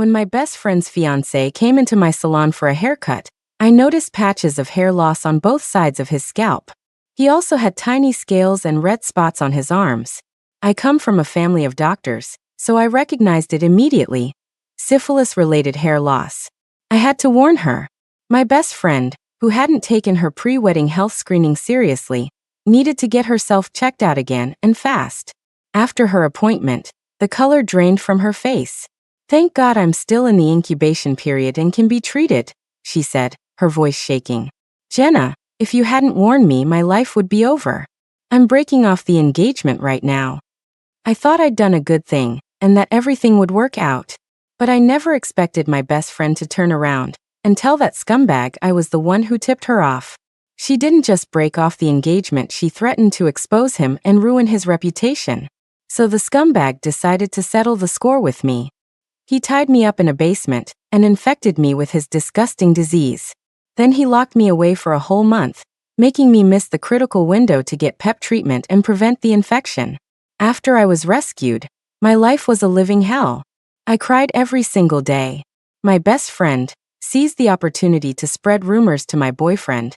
When my best friend's fiancé came into my salon for a haircut, I noticed patches of hair loss on both sides of his scalp. He also had tiny scales and red spots on his arms. I come from a family of doctors, so I recognized it immediately. Syphilis-related hair loss. I had to warn her. My best friend, who hadn't taken her pre-wedding health screening seriously, needed to get herself checked out again and fast. After her appointment, the color drained from her face. "Thank God I'm still in the incubation period and can be treated," she said, her voice shaking. "Jenna, if you hadn't warned me, my life would be over. I'm breaking off the engagement right now." I thought I'd done a good thing, and that everything would work out. But I never expected my best friend to turn around and tell that scumbag I was the one who tipped her off. She didn't just break off the engagement, she threatened to expose him and ruin his reputation. So the scumbag decided to settle the score with me. He tied me up in a basement and infected me with his disgusting disease. Then he locked me away for a whole month, making me miss the critical window to get PEP treatment and prevent the infection. After I was rescued, my life was a living hell. I cried every single day. My best friend seized the opportunity to spread rumors to my boyfriend,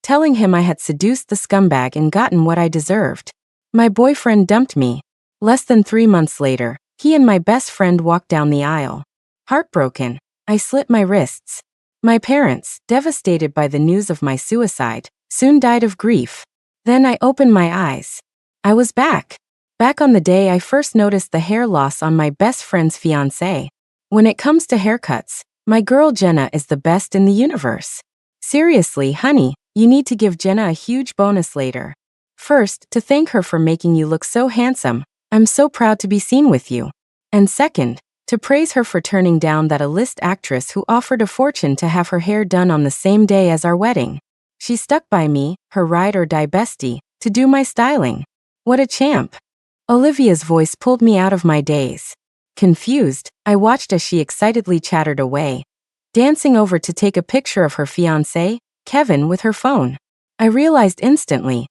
telling him I had seduced the scumbag and gotten what I deserved. My boyfriend dumped me. Less than 3 months later, he and my best friend walked down the aisle. Heartbroken, I slit my wrists. My parents, devastated by the news of my suicide, soon died of grief. Then I opened my eyes. I was back. Back on the day I first noticed the hair loss on my best friend's fiancé. When it comes to haircuts, my girl Jenna is the best in the universe. Seriously, honey, you need to give Jenna a huge bonus later. First, to thank her for making you look so handsome. I'm so proud to be seen with you. And second, to praise her for turning down that A-list actress who offered a fortune to have her hair done on the same day as our wedding. She stuck by me, her ride or die bestie, to do my styling. What a champ. Olivia's voice pulled me out of my daze. Confused, I watched as she excitedly chattered away, dancing over to take a picture of her fiancé, Kevin, with her phone. I realized instantly,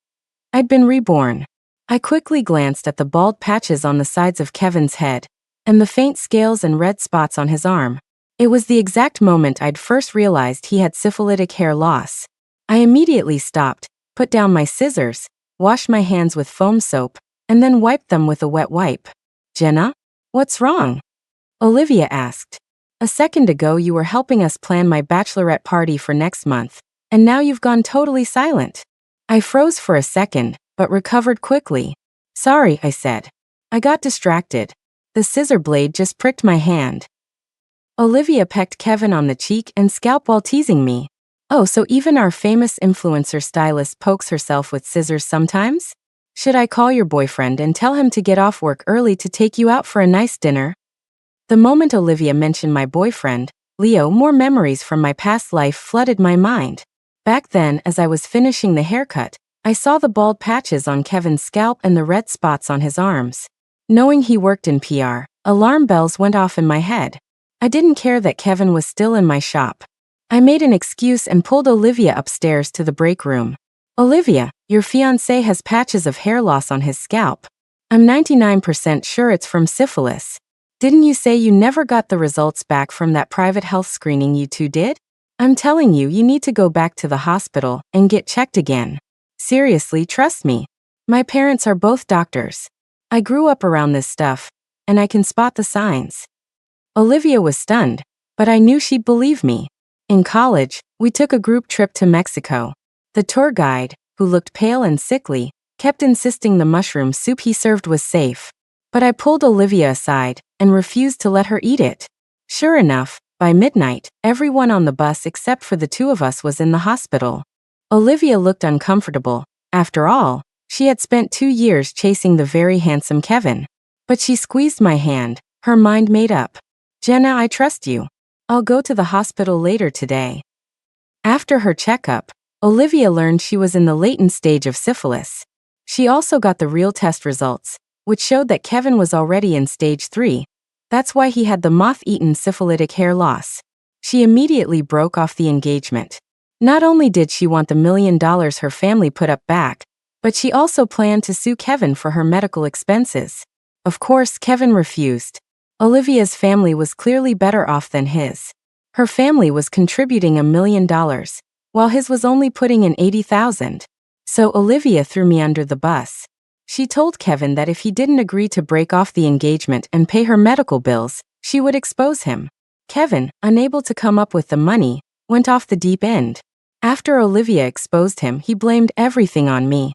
I'd been reborn. I quickly glanced at the bald patches on the sides of Kevin's head, and the faint scales and red spots on his arm. It was the exact moment I'd first realized he had syphilitic hair loss. I immediately stopped, put down my scissors, washed my hands with foam soap, and then wiped them with a wet wipe. "Jenna? What's wrong?" Olivia asked. "A second ago you were helping us plan my bachelorette party for next month, and now you've gone totally silent." I froze for a second, but recovered quickly. "Sorry," I said. "I got distracted. The scissor blade just pricked my hand." Olivia pecked Kevin on the cheek and scalp while teasing me. "Oh, so even our famous influencer stylist pokes herself with scissors sometimes? Should I call your boyfriend and tell him to get off work early to take you out for a nice dinner?" The moment Olivia mentioned my boyfriend, Leo, more memories from my past life flooded my mind. Back then, as I was finishing the haircut, I saw the bald patches on Kevin's scalp and the red spots on his arms. Knowing he worked in PR, alarm bells went off in my head. I didn't care that Kevin was still in my shop. I made an excuse and pulled Olivia upstairs to the break room. "Olivia, your fiancé has patches of hair loss on his scalp. I'm 99% sure it's from syphilis. Didn't you say you never got the results back from that private health screening you two did? I'm telling you, you need to go back to the hospital and get checked again. Seriously, trust me. My parents are both doctors. I grew up around this stuff, and I can spot the signs." Olivia was stunned, but I knew she'd believe me. In college, we took a group trip to Mexico. The tour guide, who looked pale and sickly, kept insisting the mushroom soup he served was safe. But I pulled Olivia aside and refused to let her eat it. Sure enough, by midnight, everyone on the bus except for the two of us was in the hospital. Olivia looked uncomfortable. After all, she had spent 2 years chasing the very handsome Kevin. But she squeezed my hand, her mind made up. "Jenna, I trust you. I'll go to the hospital later today." After her checkup, Olivia learned she was in the latent stage of syphilis. She also got the real test results, which showed that Kevin was already in stage 3. That's why he had the moth-eaten syphilitic hair loss. She immediately broke off the engagement. Not only did she want the $1 million her family put up back, but she also planned to sue Kevin for her medical expenses. Of course, Kevin refused. Olivia's family was clearly better off than his. Her family was contributing $1 million, while his was only putting in 80,000. So Olivia threw me under the bus. She told Kevin that if he didn't agree to break off the engagement and pay her medical bills, she would expose him. Kevin, unable to come up with the money, went off the deep end. After Olivia exposed him, he blamed everything on me.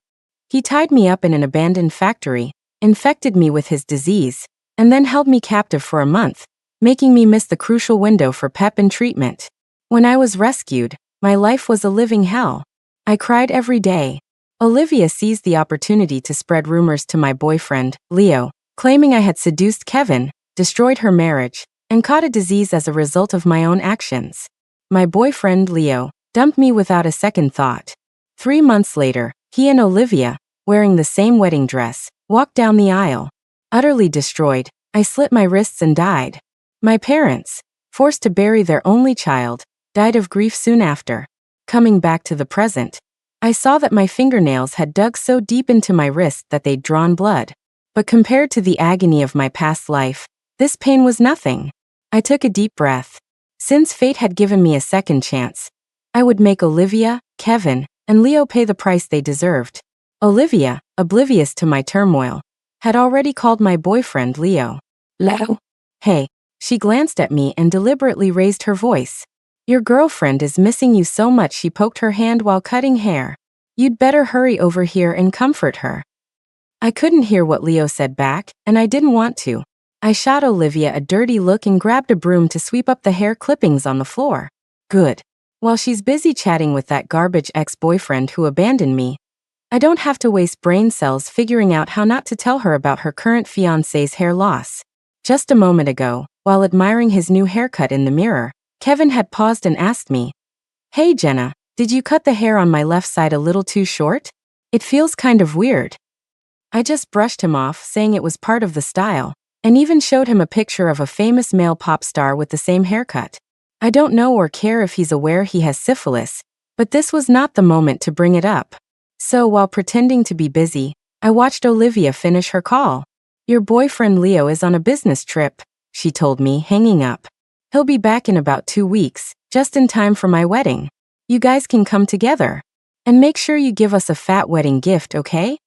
He tied me up in an abandoned factory, infected me with his disease, and then held me captive for a month, making me miss the crucial window for PEP and treatment. When I was rescued, my life was a living hell. I cried every day. Olivia seized the opportunity to spread rumors to my boyfriend, Leo, claiming I had seduced Kevin, destroyed her marriage, and caught a disease as a result of my own actions. My boyfriend, Leo, dumped me without a second thought. 3 months later, he and Olivia, wearing the same wedding dress, walked down the aisle. Utterly destroyed, I slit my wrists and died. My parents, forced to bury their only child, died of grief soon after. Coming back to the present, I saw that my fingernails had dug so deep into my wrist that they'd drawn blood. But compared to the agony of my past life, this pain was nothing. I took a deep breath. Since fate had given me a second chance, I would make Olivia, Kevin, and Leo pay the price they deserved. Olivia, oblivious to my turmoil, had already called my boyfriend Leo. Leo? Hey. She glanced at me and deliberately raised her voice. Your girlfriend is missing you so much she poked her hand while cutting hair. You'd better hurry over here and comfort her. I couldn't hear what Leo said back, and I didn't want to. I shot Olivia a dirty look and grabbed a broom to sweep up the hair clippings on the floor. Good. While she's busy chatting with that garbage ex-boyfriend who abandoned me, I don't have to waste brain cells figuring out how not to tell her about her current fiancé's hair loss. Just a moment ago, while admiring his new haircut in the mirror, Kevin had paused and asked me, "Hey Jenna, did you cut the hair on my left side a little too short? It feels kind of weird." I just brushed him off, saying it was part of the style, and even showed him a picture of a famous male pop star with the same haircut. I don't know or care if he's aware he has syphilis, but this was not the moment to bring it up. So while pretending to be busy, I watched Olivia finish her call. "Your boyfriend Leo is on a business trip," she told me, hanging up. "He'll be back in about 2 weeks, just in time for my wedding. You guys can come together. And make sure you give us a fat wedding gift, okay?"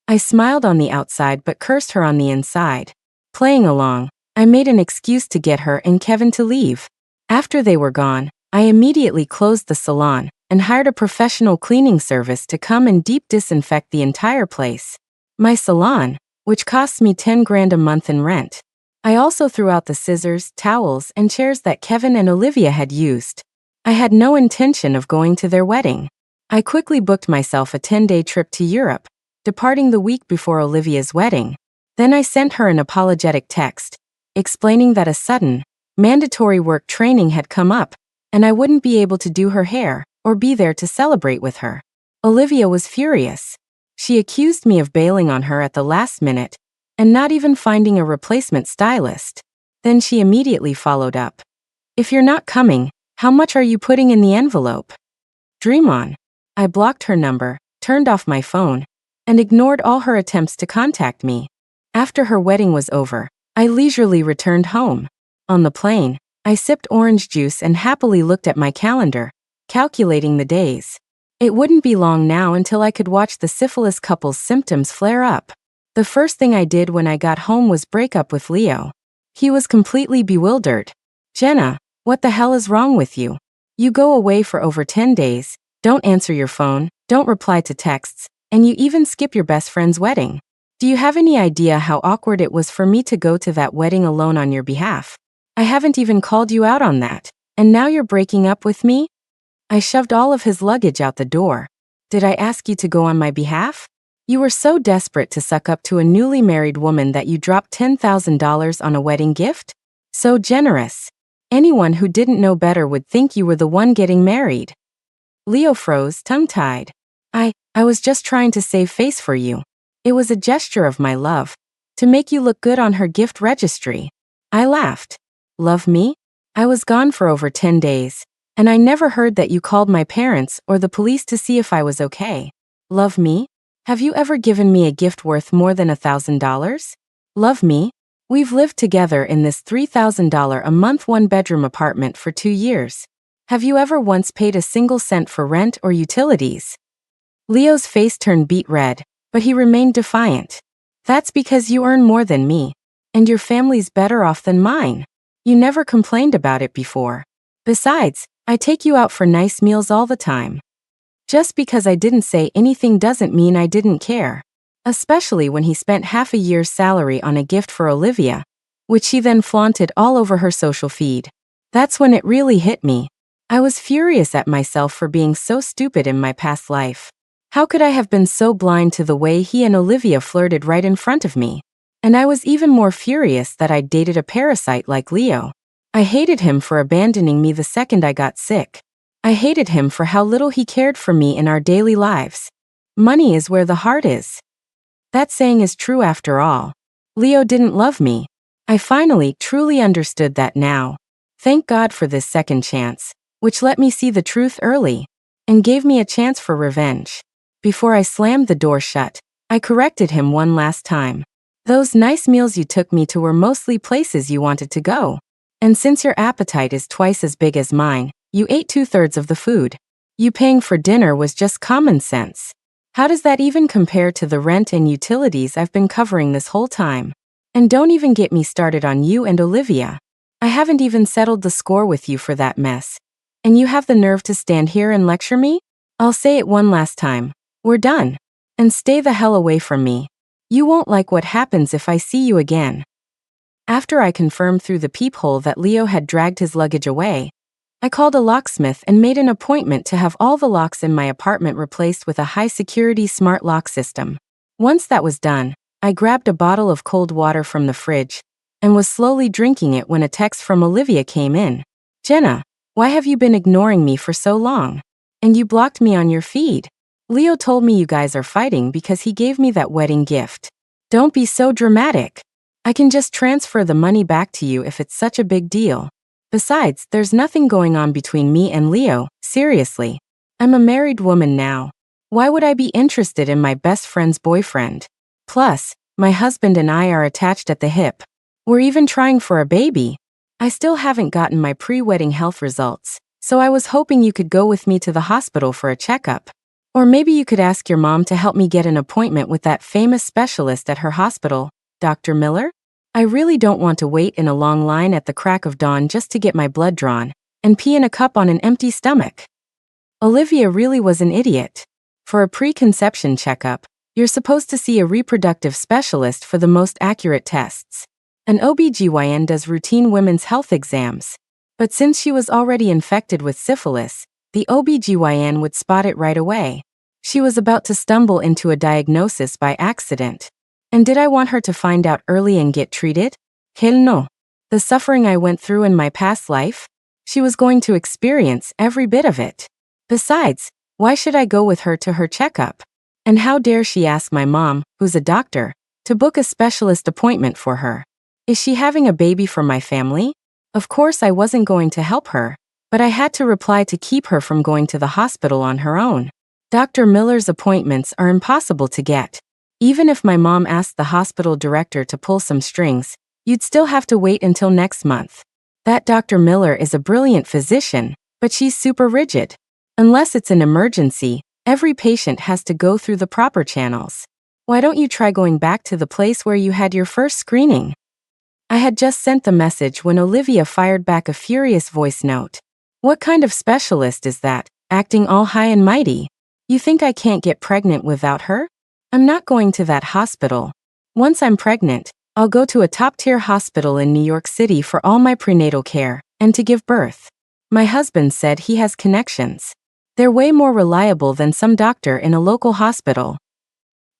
I smiled on the outside but cursed her on the inside. Playing along, I made an excuse to get her and Kevin to leave. After they were gone, I immediately closed the salon and hired a professional cleaning service to come and deep disinfect the entire place. My salon, which costs me 10 grand a month in rent. I also threw out the scissors, towels, and chairs that Kevin and Olivia had used. I had no intention of going to their wedding. I quickly booked myself a 10-day trip to Europe, departing the week before Olivia's wedding. Then I sent her an apologetic text, explaining that a sudden, mandatory work training had come up, and I wouldn't be able to do her hair or be there to celebrate with her. Olivia was furious. She accused me of bailing on her at the last minute and not even finding a replacement stylist. Then she immediately followed up. "If you're not coming, how much are you putting in the envelope?" Dream on. I blocked her number, turned off my phone, and ignored all her attempts to contact me. After her wedding was over, I leisurely returned home. On the plane, I sipped orange juice and happily looked at my calendar, calculating the days. It wouldn't be long now until I could watch the syphilis couple's symptoms flare up. The first thing I did when I got home was break up with Leo. He was completely bewildered. "Jenna, what the hell is wrong with you? You go away for over 10 days, don't answer your phone, don't reply to texts, and you even skip your best friend's wedding. Do you have any idea how awkward it was for me to go to that wedding alone on your behalf? I haven't even called you out on that, and now you're breaking up with me?" I shoved all of his luggage out the door. "Did I ask you to go on my behalf? You were so desperate to suck up to a newly married woman that you dropped $10,000 on a wedding gift? So generous. Anyone who didn't know better would think you were the one getting married." Leo froze, tongue-tied. I was just trying to save face for you. It was a gesture of my love, to make you look good on her gift registry." I laughed. "Love me? I was gone for over 10 days, and I never heard that you called my parents or the police to see if I was okay. Love me? Have you ever given me a gift worth more than $1,000? Love me? We've lived together in this $3,000 a month one-bedroom apartment for 2 years. Have you ever once paid a single cent for rent or utilities? Leo's face turned beet red, but he remained defiant. That's because you earn more than me. And your family's better off than mine. You never complained about it before. Besides, I take you out for nice meals all the time. Just because I didn't say anything doesn't mean I didn't care. Especially when he spent half a year's salary on a gift for Olivia, which she then flaunted all over her social feed. That's when it really hit me. I was furious at myself for being so stupid in my past life. How could I have been so blind to the way he and Olivia flirted right in front of me? And I was even more furious that I dated a parasite like Leo. I hated him for abandoning me the second I got sick. I hated him for how little he cared for me in our daily lives. Money is where the heart is. That saying is true after all. Leo didn't love me. I finally truly understood that now. Thank God for this second chance, which let me see the truth early, and gave me a chance for revenge. Before I slammed the door shut, I corrected him one last time. Those nice meals you took me to were mostly places you wanted to go. And since your appetite is twice as big as mine, you ate 2/3 of the food. You paying for dinner was just common sense. How does that even compare to the rent and utilities I've been covering this whole time? And don't even get me started on you and Olivia. I haven't even settled the score with you for that mess. And you have the nerve to stand here and lecture me? I'll say it one last time. We're done. And stay the hell away from me. You won't like what happens if I see you again. After I confirmed through the peephole that Leo had dragged his luggage away, I called a locksmith and made an appointment to have all the locks in my apartment replaced with a high-security smart lock system. Once that was done, I grabbed a bottle of cold water from the fridge and was slowly drinking it when a text from Olivia came in. Jenna, why have you been ignoring me for so long? And you blocked me on your feed. Leo told me you guys are fighting because he gave me that wedding gift. Don't be so dramatic. I can just transfer the money back to you if it's such a big deal. Besides, there's nothing going on between me and Leo, seriously. I'm a married woman now. Why would I be interested in my best friend's boyfriend? Plus, my husband and I are attached at the hip. We're even trying for a baby. I still haven't gotten my pre-wedding health results, so I was hoping you could go with me to the hospital for a checkup. Or maybe you could ask your mom to help me get an appointment with that famous specialist at her hospital, Dr. Miller? I really don't want to wait in a long line at the crack of dawn just to get my blood drawn and pee in a cup on an empty stomach. Olivia really was an idiot. For a preconception checkup, you're supposed to see a reproductive specialist for the most accurate tests. An OBGYN does routine women's health exams. But since she was already infected with syphilis, the OBGYN would spot it right away. She was about to stumble into a diagnosis by accident. And did I want her to find out early and get treated? Hell no. The suffering I went through in my past life? She was going to experience every bit of it. Besides, why should I go with her to her checkup? And how dare she ask my mom, who's a doctor, to book a specialist appointment for her? Is she having a baby for my family? Of course I wasn't going to help her, but I had to reply to keep her from going to the hospital on her own. Dr. Miller's appointments are impossible to get. Even if my mom asked the hospital director to pull some strings, you'd still have to wait until next month. That Dr. Miller is a brilliant physician, but she's super rigid. Unless it's an emergency, every patient has to go through the proper channels. Why don't you try going back to the place where you had your first screening? I had just sent the message when Olivia fired back a furious voice note. What kind of specialist is that, acting all high and mighty? You think I can't get pregnant without her? I'm not going to that hospital. Once I'm pregnant, I'll go to a top-tier hospital in New York City for all my prenatal care, and to give birth. My husband said he has connections. They're way more reliable than some doctor in a local hospital.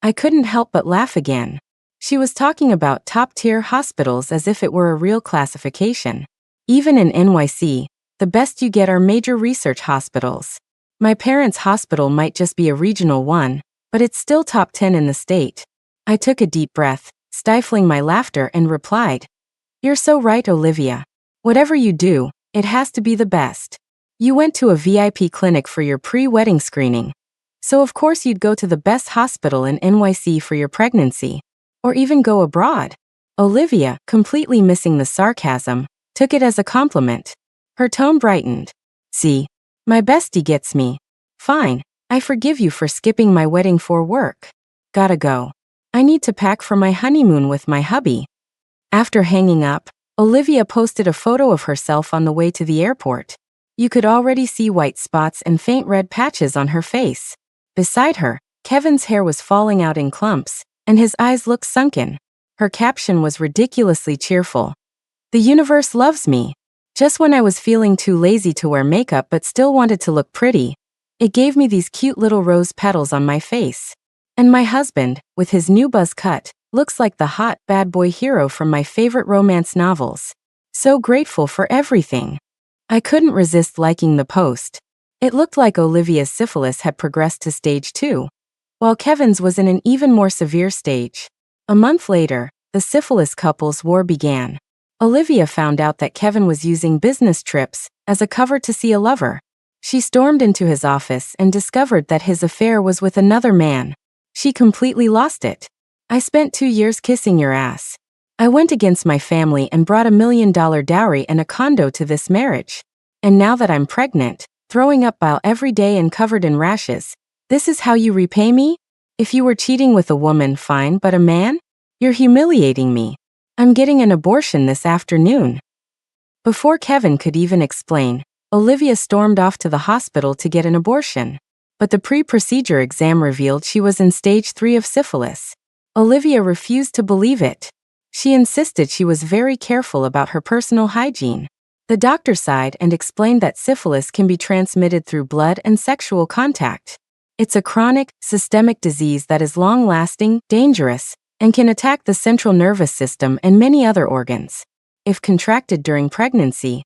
I couldn't help but laugh again. She was talking about top-tier hospitals as if it were a real classification. Even in NYC, the best you get are major research hospitals. My parents' hospital might just be a regional one, but it's still top 10 in the state. I took a deep breath, stifling my laughter, and replied, "You're so right, Olivia. Whatever you do, it has to be the best. You went to a VIP clinic for your pre-wedding screening, so of course you'd go to the best hospital in NYC for your pregnancy, or even go abroad. Olivia, completely missing the sarcasm, took it as a compliment. Her tone brightened. See, my bestie gets me. Fine, I forgive you for skipping my wedding for work. Gotta go. I need to pack for my honeymoon with my hubby. After hanging up, Olivia posted a photo of herself on the way to the airport. You could already see white spots and faint red patches on her face. Beside her, Kevin's hair was falling out in clumps, and his eyes looked sunken. Her caption was ridiculously cheerful. The universe loves me. Just when I was feeling too lazy to wear makeup but still wanted to look pretty, it gave me these cute little rose petals on my face. And my husband, with his new buzz cut, looks like the hot, bad boy hero from my favorite romance novels. So grateful for everything. I couldn't resist liking the post. It looked like Olivia's syphilis had progressed to stage 2, while Kevin's was in an even more severe stage. A month later, the syphilis couple's war began. Olivia found out that Kevin was using business trips as a cover to see a lover. She stormed into his office and discovered that his affair was with another man. She completely lost it. I spent 2 years kissing your ass. I went against my family and brought $1 million dowry and a condo to this marriage. And now that I'm pregnant, throwing up bile every day and covered in rashes, this is how you repay me? If you were cheating with a woman, fine, but a man? You're humiliating me. I'm getting an abortion this afternoon. Before Kevin could even explain, Olivia stormed off to the hospital to get an abortion. But the pre-procedure exam revealed she was in stage 3 of syphilis. Olivia refused to believe it. She insisted she was very careful about her personal hygiene. The doctor sighed and explained that syphilis can be transmitted through blood and sexual contact. It's a chronic, systemic disease that is long-lasting, dangerous, and can attack the central nervous system and many other organs. If contracted during pregnancy,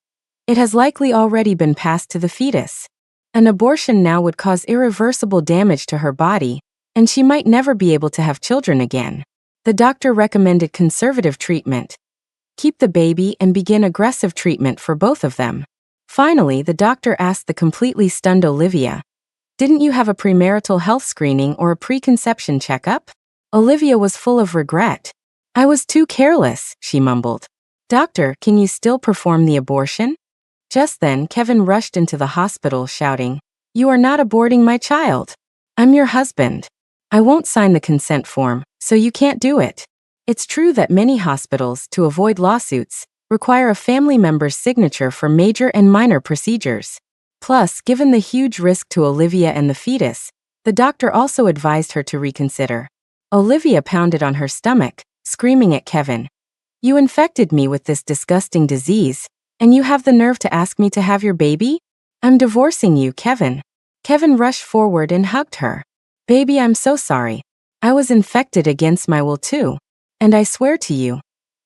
it has likely already been passed to the fetus. An abortion now would cause irreversible damage to her body, and she might never be able to have children again. The doctor recommended conservative treatment. Keep the baby and begin aggressive treatment for both of them. Finally, the doctor asked the completely stunned Olivia, "Didn't you have a premarital health screening or a preconception checkup?" Olivia was full of regret. "I was too careless," she mumbled. "Doctor, can you still perform the abortion?" Just then, Kevin rushed into the hospital shouting, "You are not aborting my child. I'm your husband. I won't sign the consent form, so you can't do it." It's true that many hospitals, to avoid lawsuits, require a family member's signature for major and minor procedures. Plus, given the huge risk to Olivia and the fetus, the doctor also advised her to reconsider. Olivia pounded on her stomach, screaming at Kevin, "You infected me with this disgusting disease, and you have the nerve to ask me to have your baby? I'm divorcing you, Kevin." Kevin rushed forward and hugged her. "Baby, I'm so sorry. I was infected against my will too. And I swear to you,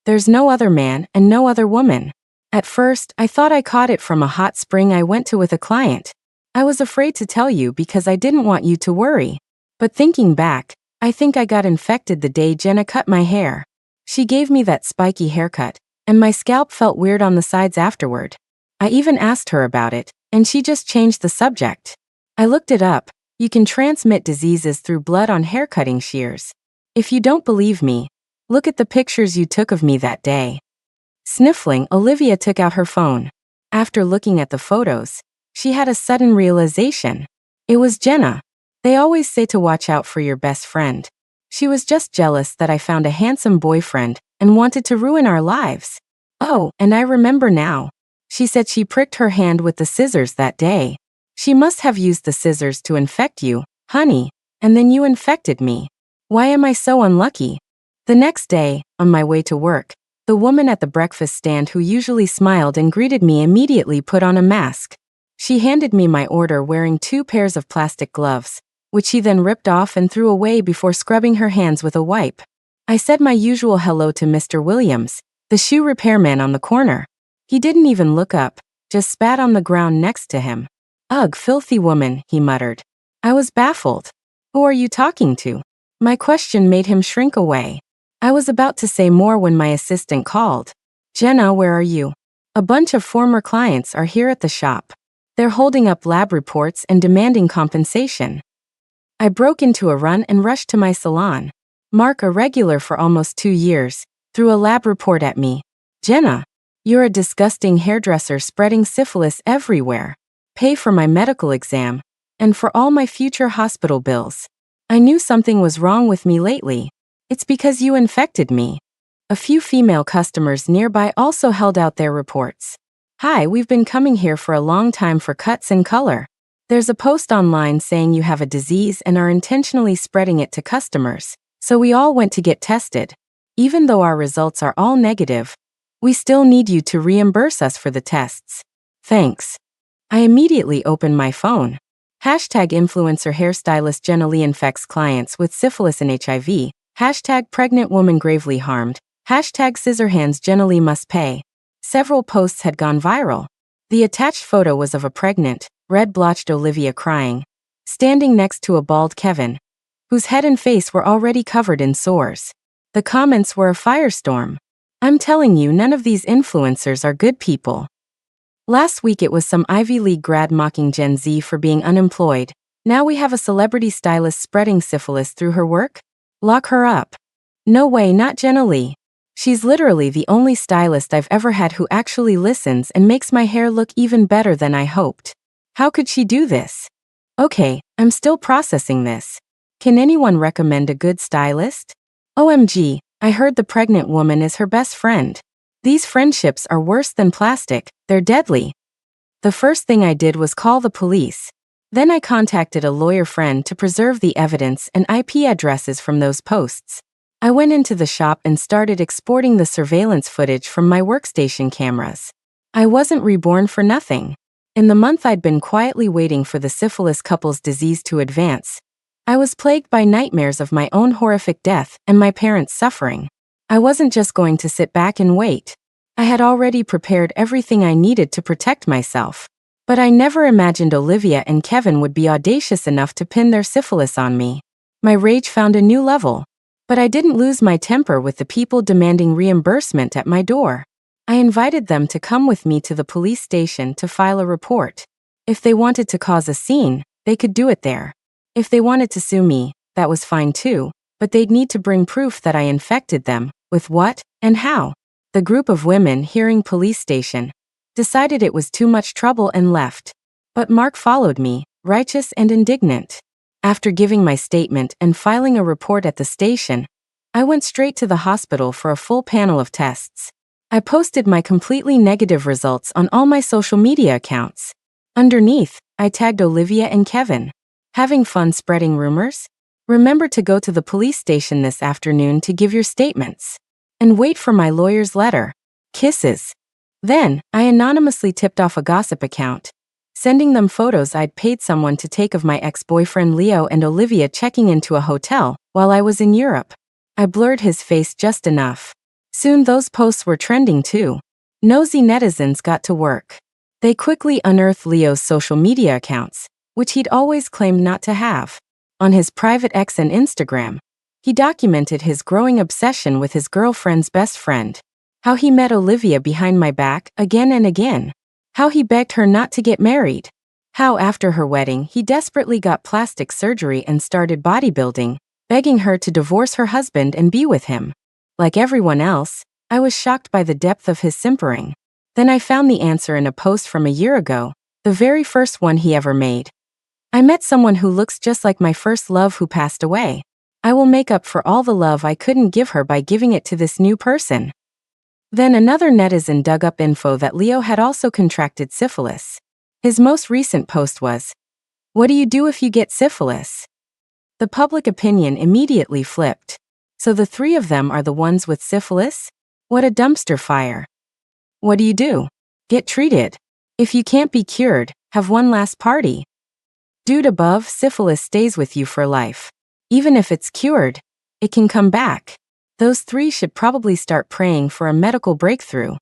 there's no other man and no other woman. At first, I thought I caught it from a hot spring I went to with a client. I was afraid to tell you because I didn't want you to worry. But thinking back, I think I got infected the day Jenna cut my hair. She gave me that spiky haircut, and my scalp felt weird on the sides afterward. I even asked her about it, and she just changed the subject. I looked it up. You can transmit diseases through blood on haircutting shears. If you don't believe me, look at the pictures you took of me that day." Sniffling, Olivia took out her phone. After looking at the photos, she had a sudden realization. It was Jenna. They always say to watch out for your best friend. She was just jealous that I found a handsome boyfriend and wanted to ruin our lives. Oh, and I remember now. She said she pricked her hand with the scissors that day. She must have used the scissors to infect you, honey, and then you infected me. Why am I so unlucky? The next day, on my way to work, the woman at the breakfast stand who usually smiled and greeted me immediately put on a mask. She handed me my order wearing 2 pairs of plastic gloves, which she then ripped off and threw away before scrubbing her hands with a wipe. I said my usual hello to Mr. Williams, the shoe repairman on the corner. He didn't even look up, just spat on the ground next to him. "Ugh, filthy woman," he muttered. I was baffled. "Who are you talking to?" My question made him shrink away. I was about to say more when my assistant called. "Jenna, where are you? A bunch of former clients are here at the shop. They're holding up lab reports and demanding compensation." I broke into a run and rushed to my salon. Mark, a regular for almost 2 years, threw a lab report at me. Jenna, you're a disgusting hairdresser spreading syphilis everywhere. Pay for my medical exam, and for all my future hospital bills. I knew something was wrong with me lately. It's because you infected me. A few female customers nearby also held out their reports. Hi, we've been coming here for a long time for cuts and color. There's a post online saying you have a disease and are intentionally spreading it to customers, so we all went to get tested. Even though our results are all negative, we still need you to reimburse us for the tests. Thanks. I immediately opened my phone. Hashtag influencer hairstylist Jenna Lee infects clients with syphilis and HIV. Hashtag pregnant woman gravely harmed. Hashtag scissor hands Jenna Lee must pay. Several posts had gone viral. The attached photo was of a pregnant, red-blotched Olivia crying, standing next to a bald Kevin, whose head and face were already covered in sores. The comments were a firestorm. I'm telling you, none of these influencers are good people. Last week it was some Ivy League grad mocking Gen Z for being unemployed. Now we have a celebrity stylist spreading syphilis through her work? Lock her up. No way, not Jenna Lee. She's literally the only stylist I've ever had who actually listens and makes my hair look even better than I hoped. How could she do this? Okay, I'm still processing this. Can anyone recommend a good stylist? OMG, I heard the pregnant woman is her best friend. These friendships are worse than plastic, they're deadly. The first thing I did was call the police. Then I contacted a lawyer friend to preserve the evidence and IP addresses from those posts. I went into the shop and started exporting the surveillance footage from my workstation cameras. I wasn't reborn for nothing. In the month I'd been quietly waiting for the syphilis couple's disease to advance, I was plagued by nightmares of my own horrific death and my parents' suffering. I wasn't just going to sit back and wait. I had already prepared everything I needed to protect myself. But I never imagined Olivia and Kevin would be audacious enough to pin their syphilis on me. My rage found a new level. But I didn't lose my temper with the people demanding reimbursement at my door. I invited them to come with me to the police station to file a report. If they wanted to cause a scene, they could do it there. If they wanted to sue me, that was fine too, but they'd need to bring proof that I infected them, with what, and how. The group of women, hearing police station, decided it was too much trouble and left. But Mark followed me, righteous and indignant. After giving my statement and filing a report at the station, I went straight to the hospital for a full panel of tests. I posted my completely negative results on all my social media accounts. Underneath, I tagged Olivia and Kevin. Having fun spreading rumors? Remember to go to the police station this afternoon to give your statements. And wait for my lawyer's letter. Kisses. Then, I anonymously tipped off a gossip account, sending them photos I'd paid someone to take of my ex-boyfriend Leo and Olivia checking into a hotel while I was in Europe. I blurred his face just enough. Soon those posts were trending too. Nosy netizens got to work. They quickly unearthed Leo's social media accounts, which he'd always claimed not to have. On his private X and Instagram, he documented his growing obsession with his girlfriend's best friend. How he met Olivia behind my back again and again. How he begged her not to get married. How after her wedding he desperately got plastic surgery and started bodybuilding, begging her to divorce her husband and be with him. Like everyone else, I was shocked by the depth of his simpering. Then I found the answer in a post from a year ago, the very first one he ever made. I met someone who looks just like my first love who passed away. I will make up for all the love I couldn't give her by giving it to this new person. Then another netizen dug up info that Leo had also contracted syphilis. His most recent post was, "What do you do if you get syphilis?" The public opinion immediately flipped. So the three of them are the ones with syphilis? What a dumpster fire. What do? Get treated. If you can't be cured, have one last party. Dude above, syphilis stays with you for life. Even if it's cured, it can come back. Those three should probably start praying for a medical breakthrough.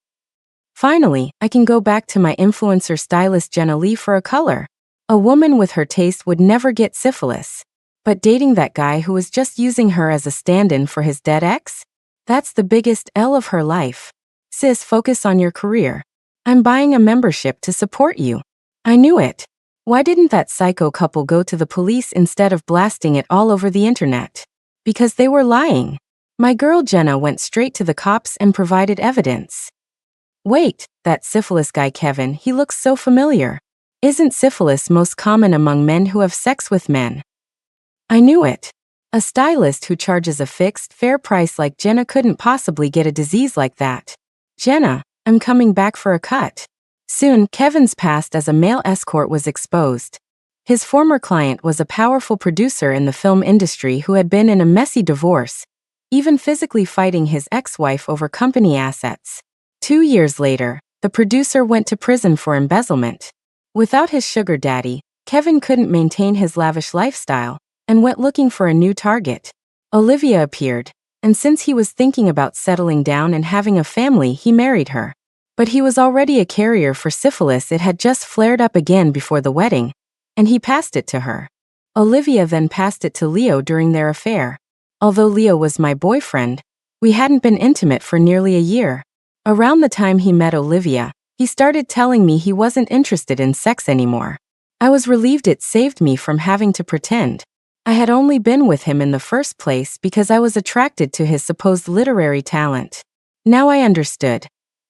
Finally, I can go back to my influencer stylist Jenna Lee for a color. A woman with her taste would never get syphilis. But dating that guy who was just using her as a stand-in for his dead ex? That's the biggest L of her life. Sis, focus on your career. I'm buying a membership to support you. I knew it. Why didn't that psycho couple go to the police instead of blasting it all over the internet? Because they were lying. My girl Jenna went straight to the cops and provided evidence. Wait, that syphilis guy Kevin, he looks so familiar. Isn't syphilis most common among men who have sex with men? I knew it. A stylist who charges a fixed, fair price like Jenna couldn't possibly get a disease like that. Jenna, I'm coming back for a cut. Soon, Kevin's past as a male escort was exposed. His former client was a powerful producer in the film industry who had been in a messy divorce, even physically fighting his ex-wife over company assets. 2 years later, the producer went to prison for embezzlement. Without his sugar daddy, Kevin couldn't maintain his lavish lifestyle and went looking for a new target. Olivia appeared, and since he was thinking about settling down and having a family, he married her. But he was already a carrier for syphilis. It had just flared up again before the wedding, and he passed it to her. Olivia then passed it to Leo during their affair. Although Leo was my boyfriend, we hadn't been intimate for nearly a year. Around the time he met Olivia, he started telling me he wasn't interested in sex anymore. I was relieved. It saved me from having to pretend. I had only been with him in the first place because I was attracted to his supposed literary talent. Now I understood.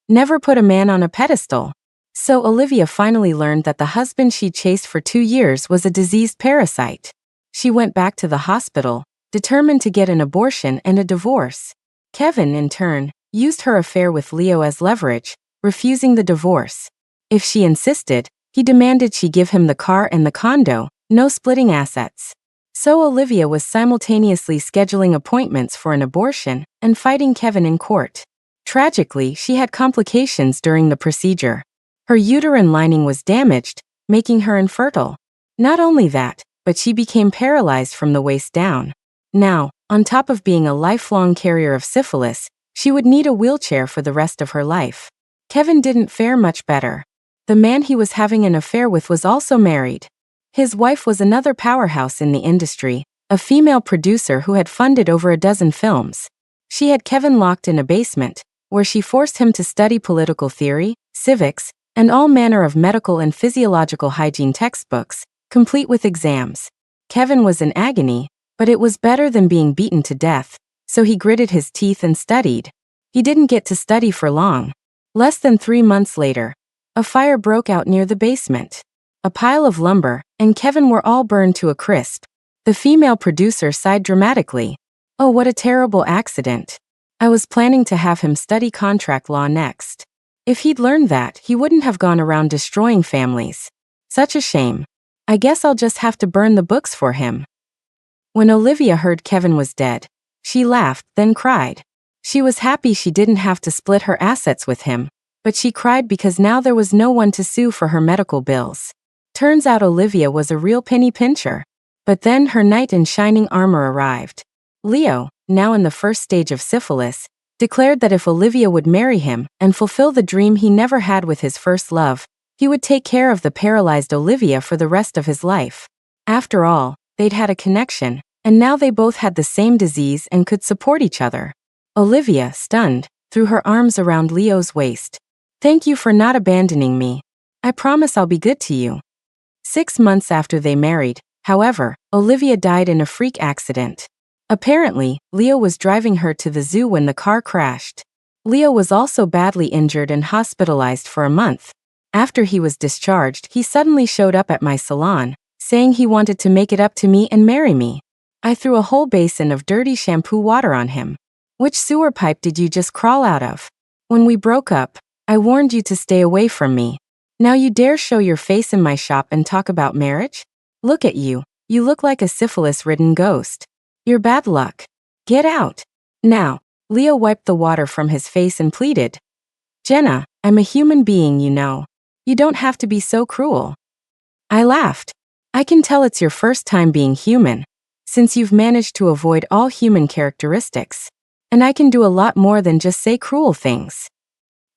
Never put a man on a pedestal. So Olivia finally learned that the husband she chased for 2 years was a diseased parasite. She went back to the hospital, determined to get an abortion and a divorce. Kevin, in turn, used her affair with Leo as leverage, refusing the divorce. If she insisted, he demanded she give him the car and the condo, no splitting assets. So Olivia was simultaneously scheduling appointments for an abortion and fighting Kevin in court. Tragically, she had complications during the procedure. Her uterine lining was damaged, making her infertile. Not only that, but she became paralyzed from the waist down. Now, on top of being a lifelong carrier of syphilis, she would need a wheelchair for the rest of her life. Kevin didn't fare much better. The man he was having an affair with was also married. His wife was another powerhouse in the industry, a female producer who had funded over a dozen films. She had Kevin locked in a basement, where she forced him to study political theory, civics, and all manner of medical and physiological hygiene textbooks, complete with exams. Kevin was in agony, but it was better than being beaten to death, so he gritted his teeth and studied. He didn't get to study for long. Less than 3 months later, a fire broke out near the basement. A pile of lumber and Kevin were all burned to a crisp. The female producer sighed dramatically. Oh, what a terrible accident. I was planning to have him study contract law next. If he'd learned that, he wouldn't have gone around destroying families. Such a shame. I guess I'll just have to burn the books for him. When Olivia heard Kevin was dead, she laughed, then cried. She was happy she didn't have to split her assets with him, but she cried because now there was no one to sue for her medical bills. Turns out Olivia was a real penny pincher. But then her knight in shining armor arrived. Leo, now in the first stage of syphilis, declared that if Olivia would marry him and fulfill the dream he never had with his first love, he would take care of the paralyzed Olivia for the rest of his life. After all, they'd had a connection, and now they both had the same disease and could support each other. Olivia, stunned, threw her arms around Leo's waist. Thank you for not abandoning me. I promise I'll be good to you. 6 months after they married, however, Olivia died in a freak accident. Apparently, Leo was driving her to the zoo when the car crashed. Leo was also badly injured and hospitalized for a month. After he was discharged, he suddenly showed up at my salon, saying he wanted to make it up to me and marry me. I threw a whole basin of dirty shampoo water on him. Which sewer pipe did you just crawl out of? When we broke up, I warned you to stay away from me. Now you dare show your face in my shop and talk about marriage? Look at you. You look like a syphilis-ridden ghost. You're bad luck. Get out. Now. Leo wiped the water from his face and pleaded. Jenna, I'm a human being, you know. You don't have to be so cruel. I laughed. I can tell it's your first time being human, since you've managed to avoid all human characteristics. And I can do a lot more than just say cruel things.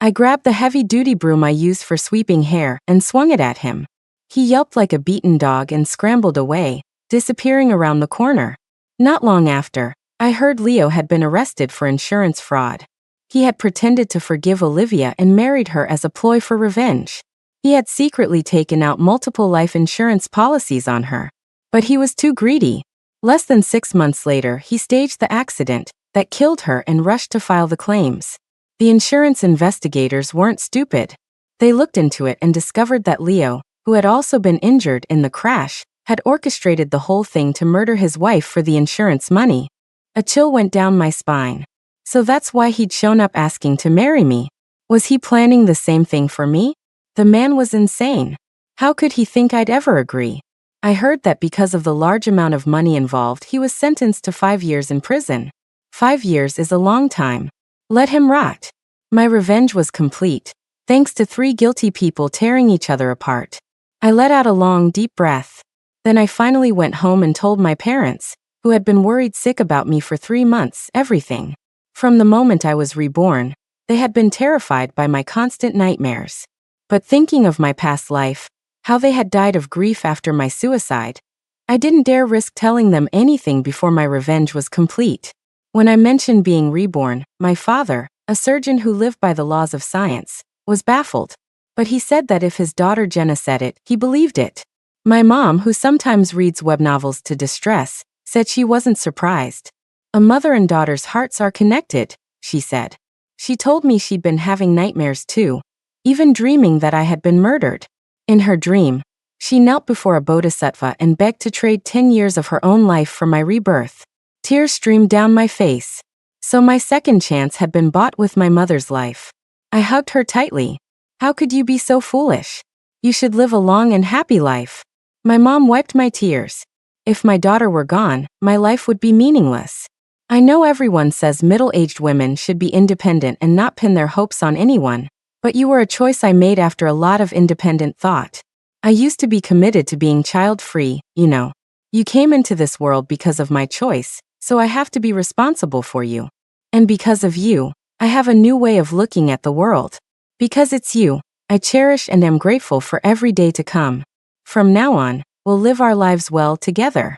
I grabbed the heavy-duty broom I used for sweeping hair and swung it at him. He yelped like a beaten dog and scrambled away, disappearing around the corner. Not long after, I heard Leo had been arrested for insurance fraud. He had pretended to forgive Olivia and married her as a ploy for revenge. He had secretly taken out multiple life insurance policies on her. But he was too greedy. Less than 6 months later, he staged the accident, that killed her and rushed to file the claims. The insurance investigators weren't stupid. They looked into it and discovered that Leo, who had also been injured in the crash, had orchestrated the whole thing to murder his wife for the insurance money. A chill went down my spine. So that's why he'd shown up asking to marry me. Was he planning the same thing for me? The man was insane. How could he think I'd ever agree? I heard that because of the large amount of money involved, he was sentenced to 5 years in prison. 5 years is a long time. Let him rot. My revenge was complete, thanks to 3 guilty people tearing each other apart. I let out a long, deep breath. Then I finally went home and told my parents, who had been worried sick about me for 3 months, everything. From the moment I was reborn, they had been terrified by my constant nightmares. But thinking of my past life, how they had died of grief after my suicide, I didn't dare risk telling them anything before my revenge was complete. When I mentioned being reborn, my father, a surgeon who lived by the laws of science, was baffled. But he said that if his daughter Jenna said it, he believed it. My mom, who sometimes reads web novels to distress, said she wasn't surprised. A mother and daughter's hearts are connected, she said. She told me she'd been having nightmares too, even dreaming that I had been murdered. In her dream, she knelt before a bodhisattva and begged to trade 10 years of her own life for my rebirth. Tears streamed down my face. So my second chance had been bought with my mother's life. I hugged her tightly. How could you be so foolish? You should live a long and happy life. My mom wiped my tears. If my daughter were gone, my life would be meaningless. I know everyone says middle-aged women should be independent and not pin their hopes on anyone, but you were a choice I made after a lot of independent thought. I used to be committed to being child-free, you know. You came into this world because of my choice, so I have to be responsible for you. And because of you, I have a new way of looking at the world. Because it's you, I cherish and am grateful for every day to come. From now on, we'll live our lives well together.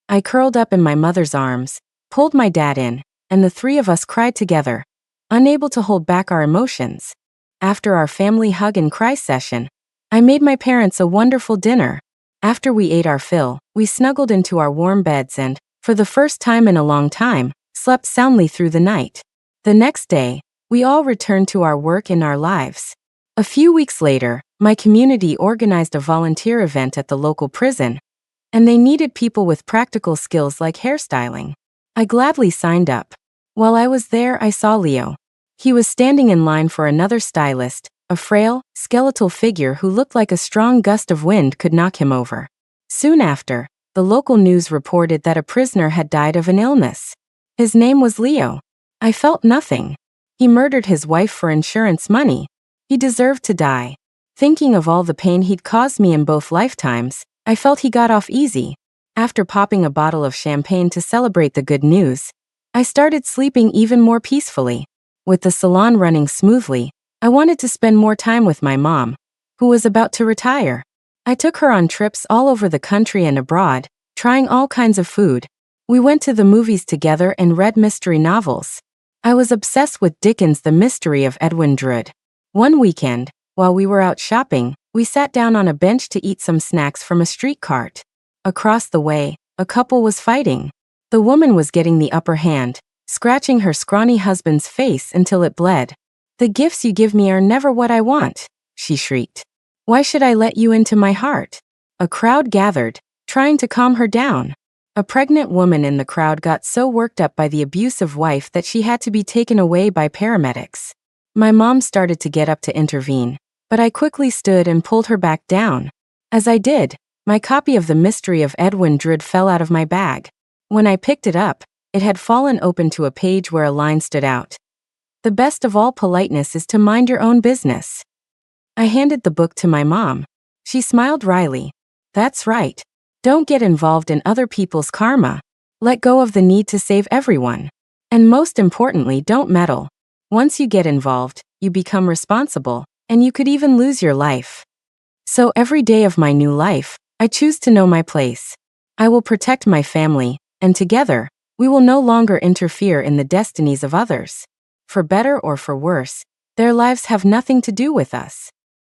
I curled up in my mother's arms, pulled my dad in, and the 3 of us cried together, unable to hold back our emotions. After our family hug and cry session, I made my parents a wonderful dinner. After we ate our fill, we snuggled into our warm beds and, for the first time in a long time, slept soundly through the night. The next day, we all returned to our work and our lives. A few weeks later, my community organized a volunteer event at the local prison, and they needed people with practical skills like hairstyling. I gladly signed up. While I was there, I saw Leo. He was standing in line for another stylist, a frail, skeletal figure who looked like a strong gust of wind could knock him over. Soon after, the local news reported that a prisoner had died of an illness. His name was Leo. I felt nothing. He murdered his wife for insurance money. He deserved to die. Thinking of all the pain he'd caused me in both lifetimes, I felt he got off easy. After popping a bottle of champagne to celebrate the good news, I started sleeping even more peacefully. With the salon running smoothly, I wanted to spend more time with my mom, who was about to retire. I took her on trips all over the country and abroad, trying all kinds of food. We went to the movies together and read mystery novels. I was obsessed with Dickens' The Mystery of Edwin Drood. One weekend, while we were out shopping, we sat down on a bench to eat some snacks from a street cart. Across the way, a couple was fighting. The woman was getting the upper hand, scratching her scrawny husband's face until it bled. "The gifts you give me are never what I want," she shrieked. "Why should I let you into my heart?" A crowd gathered, trying to calm her down. A pregnant woman in the crowd got so worked up by the abusive wife that she had to be taken away by paramedics. My mom started to get up to intervene, but I quickly stood and pulled her back down. As I did, my copy of The Mystery of Edwin Drood fell out of my bag. When I picked it up, it had fallen open to a page where a line stood out. "The best of all politeness is to mind your own business." I handed the book to my mom. She smiled wryly. "That's right. Don't get involved in other people's karma. Let go of the need to save everyone. And most importantly, don't meddle. Once you get involved, you become responsible, and you could even lose your life." So every day of my new life, I choose to know my place. I will protect my family, and together, we will no longer interfere in the destinies of others. For better or for worse, their lives have nothing to do with us.